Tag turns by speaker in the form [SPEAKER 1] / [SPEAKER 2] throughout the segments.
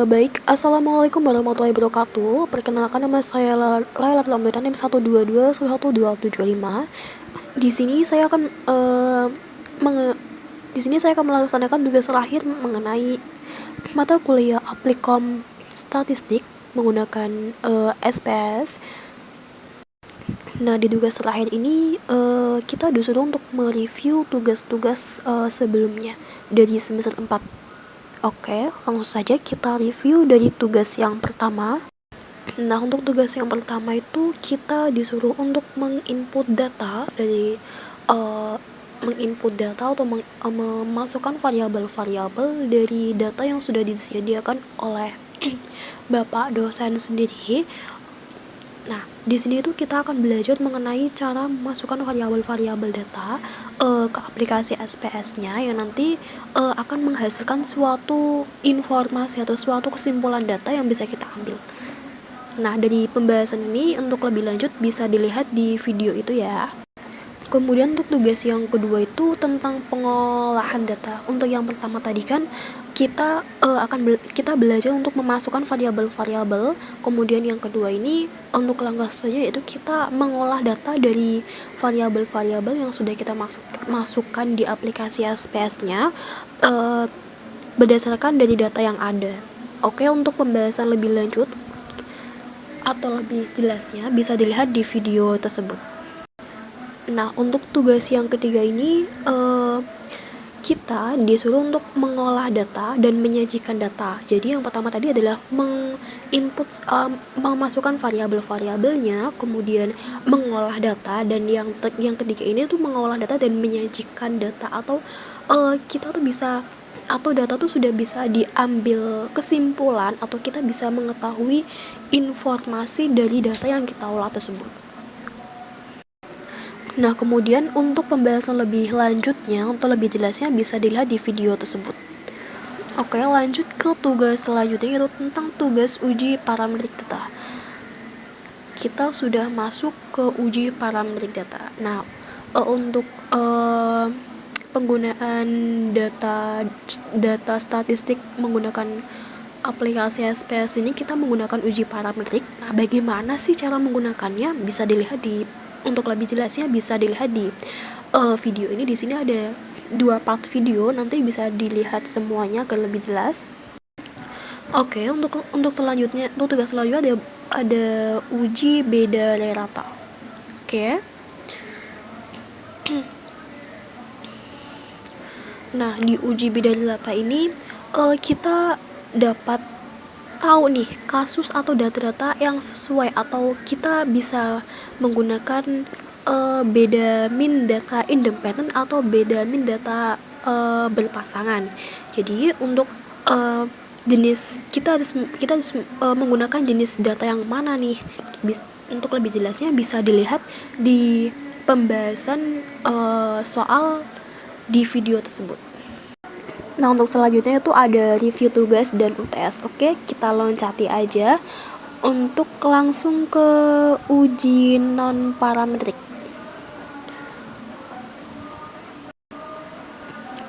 [SPEAKER 1] Baik, Assalamualaikum warahmatullahi wabarakatuh. Perkenalkan, nama saya Laila Ramdan, M1221125. Di sini saya akan di sini saya akan melaksanakan tugas terakhir mengenai mata kuliah Applikom Statistik menggunakan SPS. Nah, di tugas terakhir ini kita disuruh untuk mereview tugas-tugas sebelumnya dari semester 4. Oke, langsung saja kita review dari tugas yang pertama. Nah, untuk tugas yang pertama itu kita disuruh untuk menginput data atau memasukkan variabel-variabel dari data yang sudah disediakan oleh Bapak dosen sendiri. Nah, di sini tuh kita akan belajar mengenai cara memasukkan variabel-variabel data ke aplikasi SPS-nya yang nanti akan menghasilkan suatu informasi atau suatu kesimpulan data yang bisa kita ambil. Nah, dari pembahasan ini untuk lebih lanjut bisa dilihat di video itu ya. Kemudian untuk tugas yang kedua itu tentang pengolahan data. Untuk yang pertama tadi kan kita kita belajar untuk memasukkan variabel-variabel. Kemudian yang kedua ini untuk langkah selanjutnya yaitu kita mengolah data dari variabel-variabel yang sudah kita masukkan di aplikasi SPS-nya berdasarkan dari data yang ada. Oke, untuk pembahasan lebih lanjut atau lebih jelasnya bisa dilihat di video tersebut. Nah, untuk tugas yang ketiga ini kita disuruh untuk mengolah data dan menyajikan data. Jadi yang pertama tadi adalah memasukkan variabel-variabelnya, kemudian mengolah data, dan yang ketiga ini tuh mengolah data dan menyajikan data, atau kita tuh bisa, atau data tuh sudah bisa diambil kesimpulan atau kita bisa mengetahui informasi dari data yang kita olah tersebut. Nah, kemudian untuk pembahasan lebih lanjutnya, untuk lebih jelasnya bisa dilihat di video tersebut. Oke, lanjut ke tugas selanjutnya, yaitu tentang tugas uji parametrik data. Kita sudah masuk ke uji parametrik data. Nah, untuk penggunaan data statistik menggunakan aplikasi SPS ini kita menggunakan uji parametrik. Nah, bagaimana sih cara menggunakannya? Bisa dilihat untuk lebih jelasnya bisa dilihat di video ini. Di sini ada 2 part video, nanti bisa dilihat semuanya agar lebih jelas. Oke, untuk selanjutnya, untuk tugas selanjutnya ada uji beda rata. Oke. Nah, di uji beda rata ini kita dapat tahu nih kasus atau data-data yang sesuai, atau kita bisa menggunakan beda min data independen atau beda min data berpasangan. Jadi untuk jenis kita harus menggunakan jenis data yang mana nih? Untuk lebih jelasnya bisa dilihat di pembahasan soal di video tersebut. Nah, untuk selanjutnya itu ada review tugas dan UTS. Oke, kita loncati aja untuk langsung ke uji non parametrik.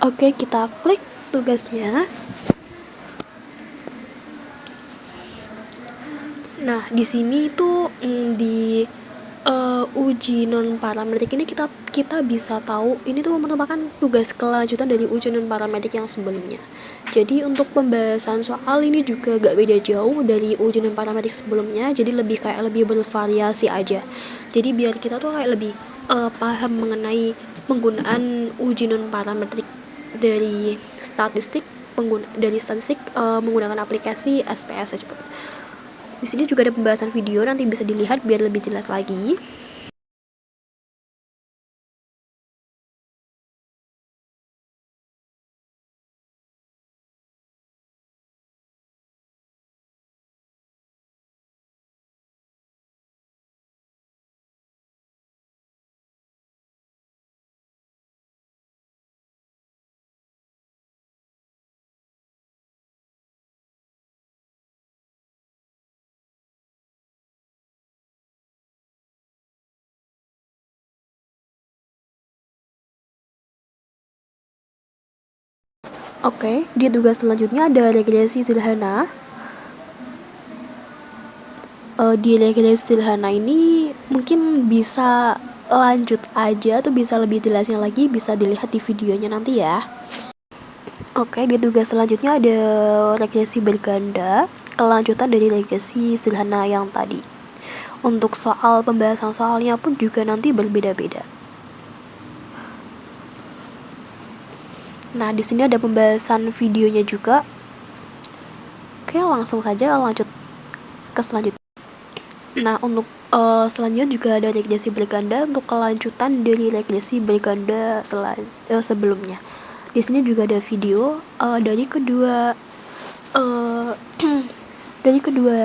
[SPEAKER 1] Oke, kita klik tugasnya. Nah, di sini tuh di uji non parametrik ini kita bisa tahu ini tuh merupakan tugas kelanjutan dari uji non parametrik yang sebelumnya. Jadi untuk pembahasan soal ini juga gak beda jauh dari uji non parametrik sebelumnya. Jadi lebih bervariasi aja. Jadi biar kita tuh kayak lebih paham mengenai penggunaan uji non parametrik dari statistik menggunakan aplikasi SPS tersebut. Di sini juga ada pembahasan video, nanti bisa dilihat biar lebih jelas lagi. Oke, di tugas selanjutnya ada regresi sederhana. di regulasi sederhana ini mungkin bisa lanjut aja atau bisa lebih jelasnya lagi bisa dilihat di videonya nanti ya. Oke, di tugas selanjutnya ada regulasi berganda, kelanjutan dari regulasi sederhana yang tadi. Untuk soal pembahasan soalnya pun juga nanti berbeda-beda. Nah, di sini ada pembahasan videonya juga. Oke, langsung saja lanjut ke selanjutnya. Nah, untuk selanjutnya juga ada regulasi berganda untuk kelanjutan dari regulasi berganda sebelumnya. Di sini juga ada video dari kedua dari kedua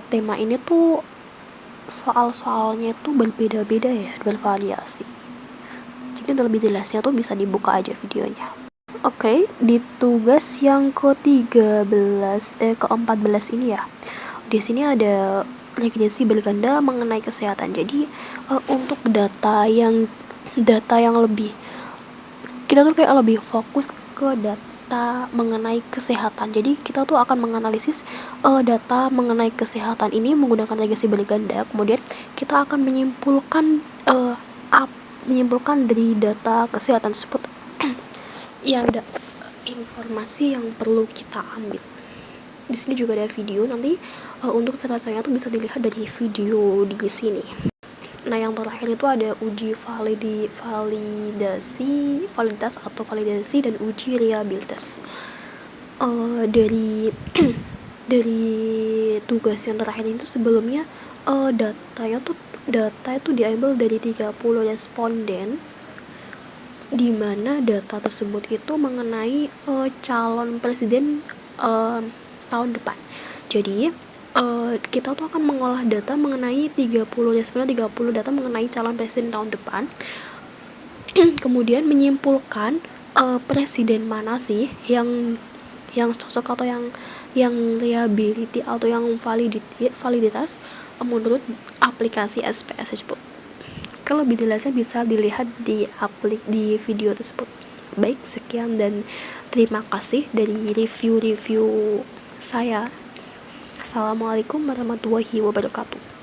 [SPEAKER 1] tema ini tuh soal-soalnya tuh berbeda-beda ya, bervariasi. Jadi lebih jelasnya tuh bisa dibuka aja videonya. Oke, di tugas yang ke-14 ini ya. Di sini ada regulasi berganda mengenai kesehatan. Jadi untuk data yang lebih, kita tuh kayak lebih fokus ke data mengenai kesehatan. Jadi kita tuh akan menganalisis data mengenai kesehatan ini menggunakan regulasi berganda. Kemudian kita akan menyimpulkan dari data kesehatan tersebut yang ada informasi yang perlu kita ambil. Di sini juga ada video, nanti untuk caranya tuh bisa dilihat dari video di sini. Nah, yang terakhir itu ada uji validitas atau validasi dan uji reliabilitas. Dari tugas yang terakhir itu sebelumnya data itu diambil dari 30 responden, di mana data tersebut itu mengenai calon presiden tahun depan. Jadi kita tuh akan mengolah data mengenai 30 data mengenai calon presiden tahun depan. Kemudian menyimpulkan presiden mana sih yang cocok atau yang reliability atau yang validitas menurut aplikasi SPS tersebut. Kalau lebih jelasnya bisa dilihat di video tersebut. Baik, sekian dan terima kasih dari review saya. Assalamualaikum warahmatullahi wabarakatuh.